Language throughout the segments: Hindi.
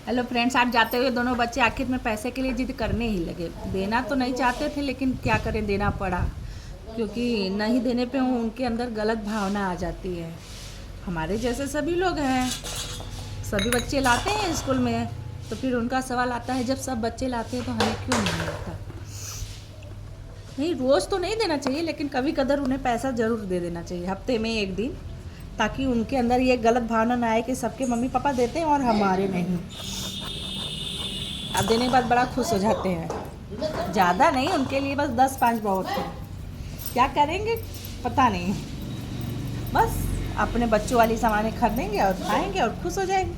हेलो फ्रेंड्स, आज जाते हुए दोनों बच्चे आखिर में पैसे के लिए जिद करने ही लगे। देना तो नहीं चाहते थे, लेकिन क्या करें, देना पड़ा। क्योंकि नहीं देने पे उनके अंदर गलत भावना आ जाती है। हमारे जैसे सभी लोग हैं, सभी बच्चे लाते हैं स्कूल में, तो फिर उनका सवाल आता है, जब सब बच्चे लाते हैं तो हमें क्यों नहीं मिलता। नहीं, रोज़ तो नहीं देना चाहिए, लेकिन कभी कदर उन्हें पैसा ज़रूर दे देना चाहिए, हफ्ते में एक दिन, ताकि उनके अंदर ये गलत भावना ना आए कि सबके मम्मी पापा देते हैं और हमारे नहीं। अब देने के बाद बड़ा खुश हो जाते हैं। ज़्यादा नहीं, उनके लिए बस 10-5 बहुत है। क्या करेंगे पता नहीं, बस अपने बच्चों वाली सामानें खरीदेंगे और खाएंगे और खुश हो जाएंगे।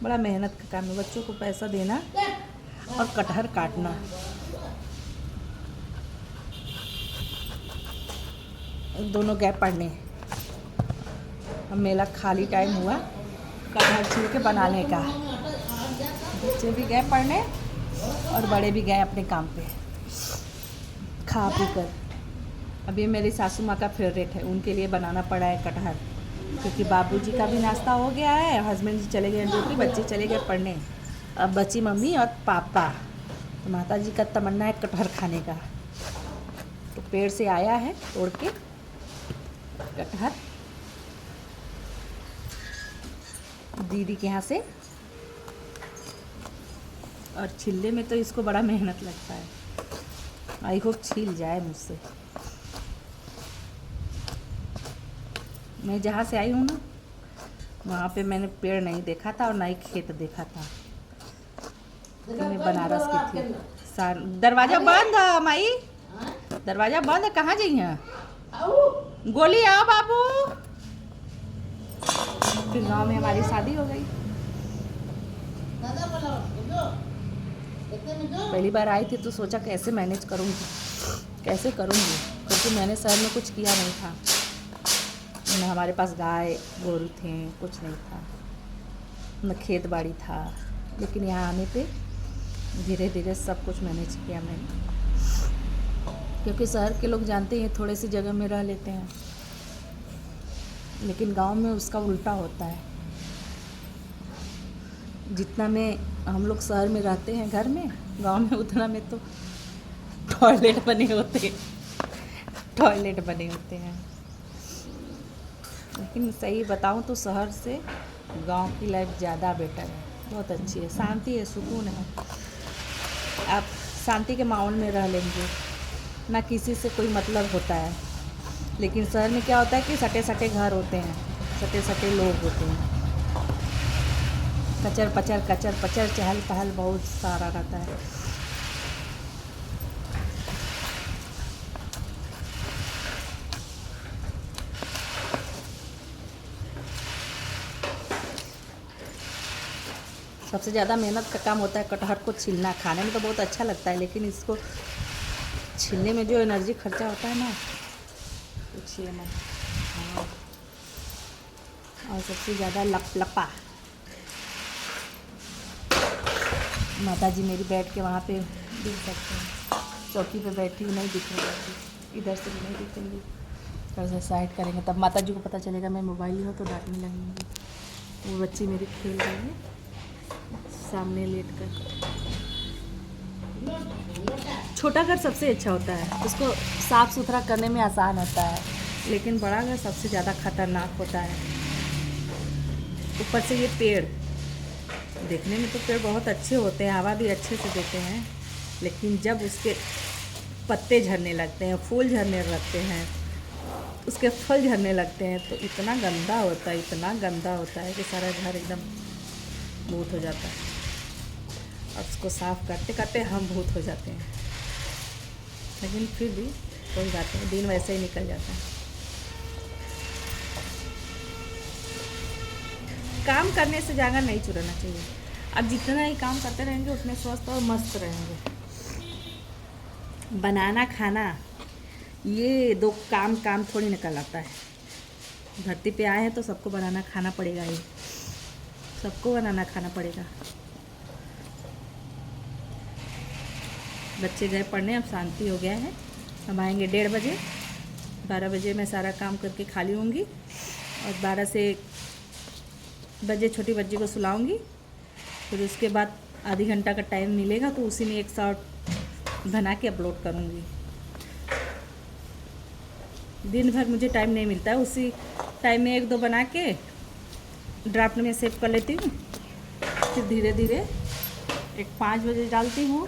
बड़ा मेहनत का काम है बच्चों को पैसा देना और कटहर काटना। दोनों गए पढ़ने। अब मेरा खाली टाइम हुआ कटहर छील के बनाने का। बच्चे भी गए पढ़ने और बड़े भी गए अपने काम पे खा पी कर। अब ये मेरी सासू माँ का फेवरेट है, उनके लिए बनाना पड़ा है कटहर, क्योंकि बाबूजी का भी नाश्ता हो गया है, हस्बैंड जी चले गए ड्यूटी, बच्चे चले गए पढ़ने। अब बची मम्मी और पापा। तो माता जी का तमन्ना है कटहर खाने का, तो पेड़ से आया है तोड़ के कटहर दीदी के यहाँ से। और छिलने में तो इसको बड़ा मेहनत लगता है। आई होप छील जाए मुझसे। मैं जहाँ से आई हूँ ना, वहाँ पे मैंने पेड़ नहीं देखा था और ना ही खेत देखा था। मैं बनारस की थी। दरवाजा बंद है माई, दरवाजा बंद है, कहाँ जाइए? गोली आओ बाबू। फिर गांव में हमारी शादी हो गई। पहली बार आई थी तो सोचा कैसे मैनेज करूँगी, कैसे करूँगी, क्योंकि मैंने शहर में कुछ किया नहीं था। न हमारे पास गाय गोरू थे, कुछ नहीं था, न खेत बाड़ी था। लेकिन यहाँ आने पे धीरे धीरे सब कुछ मैनेज किया मैंने, क्योंकि शहर के लोग जानते हैं थोड़े सी जगह में रह लेते हैं, लेकिन गांव में उसका उल्टा होता है। जितना में हम लोग शहर में रहते हैं घर में, गांव में उतना में तो टॉयलेट बने होते हैं। लेकिन सही बताऊं तो शहर से गांव की लाइफ ज़्यादा बेटर है, बहुत अच्छी है, शांति है, सुकून है। आप शांति के माहौल में रह लेंगे, ना किसी से कोई मतलब होता है। लेकिन शहर में क्या होता है कि सटे सटे घर होते हैं, सटे सटे लोग होते हैं, कचर पचर चहल पहल बहुत सारा रहता है। सबसे ज़्यादा मेहनत का काम होता है कटहर को छीलना। खाने में तो बहुत अच्छा लगता है, लेकिन इसको छीलने में जो एनर्जी खर्चा होता है ना, पूछिए मत। हाँ, और सबसे ज़्यादा लपलपा। माता जी मेरी बैठ के वहाँ पे दिख सकते हैं, चौकी पे बैठी हुई नहीं दिख रही, इधर से भी नहीं दिखेंगी। थोड़ा सा साइड करेंगे तब माता जी को पता चलेगा मैं मोबाइल ही हूँ, तो डांटने लगेंगी। वो बच्ची मेरी खेल रही है सामने लेट कर। छोटा घर सबसे अच्छा होता है, उसको साफ़ सुथरा करने में आसान होता है, लेकिन बड़ा घर सबसे ज़्यादा खतरनाक होता है। ऊपर से ये पेड़, देखने में तो पेड़ बहुत अच्छे होते हैं, हवा भी अच्छे से देते हैं, लेकिन जब उसके पत्ते झड़ने लगते हैं, फूल झड़ने लगते हैं, उसके फल झड़ने लगते हैं, तो इतना गंदा होता है कि सारा घर एकदम भूत हो जाता है। और उसको साफ़ करते करते हम भूत हो जाते हैं, लेकिन फिर भी कोई बात नहीं, दिन वैसे ही निकल जाता है। काम करने से जाना नहीं चुराना चाहिए। अब जितना ही काम करते रहेंगे उतने स्वस्थ और मस्त रहेंगे। बनाना खाना ये दो काम थोड़ी निकल आता है। धरती पे आए हैं तो सबको बनाना खाना पड़ेगा, ही सबको बनाना खाना पड़ेगा। बच्चे गए पढ़ने, अब शांति हो गया है। अब आएंगे 1:30 बजे, 12 बजे मैं सारा काम करके खाली होंगी, और 12 से बजे छोटी बच्ची को सुलाऊंगी, फिर उसके बाद आधी घंटा का टाइम मिलेगा तो उसी में एक शॉर्ट बना के अपलोड करूँगी। दिन भर मुझे टाइम नहीं मिलता है, उसी टाइम में एक दो बना के ड्राफ्ट में सेव कर लेती हूँ, फिर धीरे धीरे एक 5 बजे डालती हूँ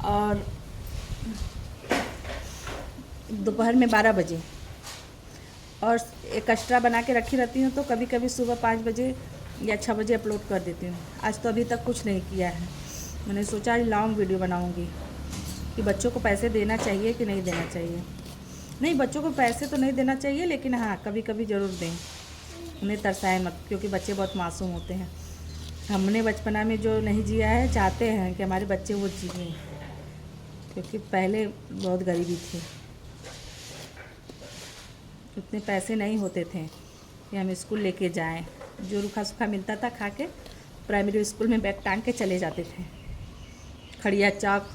और दोपहर में 12 बजे, और एक एक्स्ट्रा बना के रखी रहती हूँ तो कभी कभी सुबह 5 बजे या 6 बजे अपलोड कर देती हूँ। आज तो अभी तक कुछ नहीं किया है। मैंने सोचा आज लॉन्ग वीडियो बनाऊँगी कि बच्चों को पैसे देना चाहिए कि नहीं देना चाहिए। नहीं, बच्चों को पैसे तो नहीं देना चाहिए, लेकिन हाँ कभी कभी ज़रूर दें, उन्हें तरसाए मत, क्योंकि बच्चे बहुत मासूम होते हैं। हमने बचपना में जो नहीं जिया है, चाहते हैं कि हमारे बच्चे वो जिए, क्योंकि पहले बहुत गरीबी थी, उतने पैसे नहीं होते थे कि हम स्कूल लेके जाएं। जो रूखा सूखा मिलता था खा के प्राइमरी स्कूल में बैग टांग के चले जाते थे। खड़िया चाक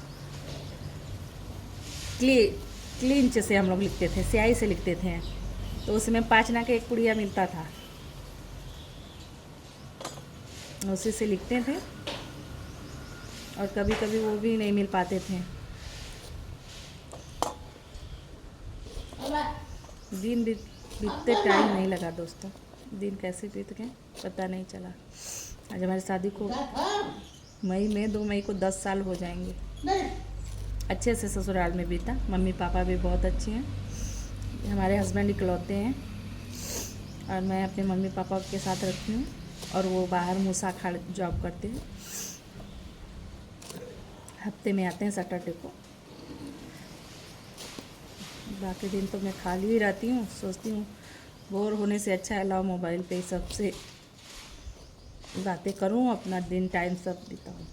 क्लिंच से हम लोग लिखते थे, स्याही से लिखते थे, तो उसमें 5 आना का एक पुड़िया मिलता था, उसी से लिखते थे, और कभी कभी वो भी नहीं मिल पाते थे। दिन बीतते टाइम नहीं लगा दोस्तों, दिन कैसे बीत गए पता नहीं चला। आज हमारी शादी को मई में 2 मई को 10 साल हो जाएंगे। अच्छे से ससुराल में बीता, मम्मी पापा भी बहुत अच्छे हैं, हमारे हस्बैंड इकलौते हैं, और मैं अपने मम्मी पापा के साथ रहती हूँ, और वो बाहर मूसा अखाड़ जॉब करते हैं, हफ्ते में आते हैं सैटरडे को। बाकी दिन तो मैं खाली ही रहती हूँ, सोचती हूँ बोर होने से अच्छा है लाओ मोबाइल पे सबसे बातें करूँ, अपना दिन टाइम सब बिताऊँ।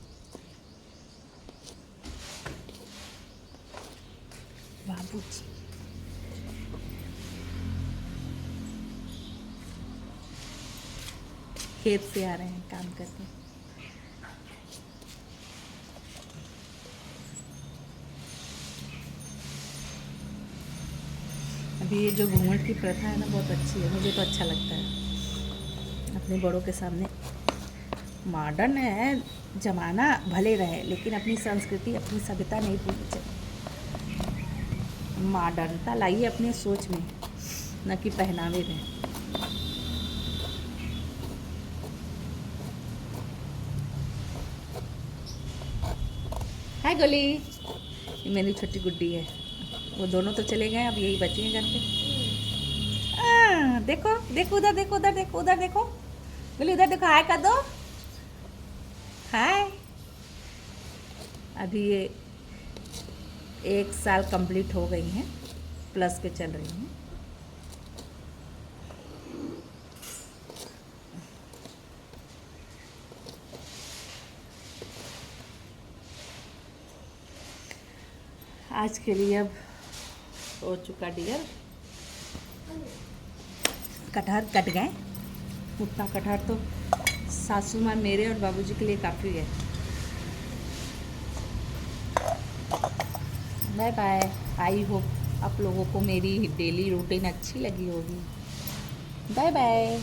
बाबूजी खेत से आ रहे हैं काम करके। अभी ये जो घूंघट की प्रथा है ना, बहुत अच्छी है, मुझे तो अच्छा लगता है। अपने बड़ों के सामने मॉडर्न है ज़माना, भले रहे, लेकिन अपनी संस्कृति अपनी सभ्यता नहीं भूलनी चाहिए। मॉडर्नता लाइए अपने सोच में, न कि पहनावे में। हाय गोली, ये मेरी छोटी गुड्डी है, वो दोनों तो चले गए, अब यही बची हैं घर पे। देखो देखो उधर, देखो उधर, देखो उधर, देखो गोली उधर देखो, हाय कर दो, हाय। अभी ये 1 साल कंप्लीट हो गई हैं, प्लस पे चल रही हैं। आज के लिए अब हो चुका डिनर। कटहर कट गए, उतना कटहर तो सासू माँ मेरे और बाबूजी के लिए काफ़ी है। Bye bye. आई होप आप लोगों को मेरी डेली रूटीन अच्छी लगी होगी। Bye bye.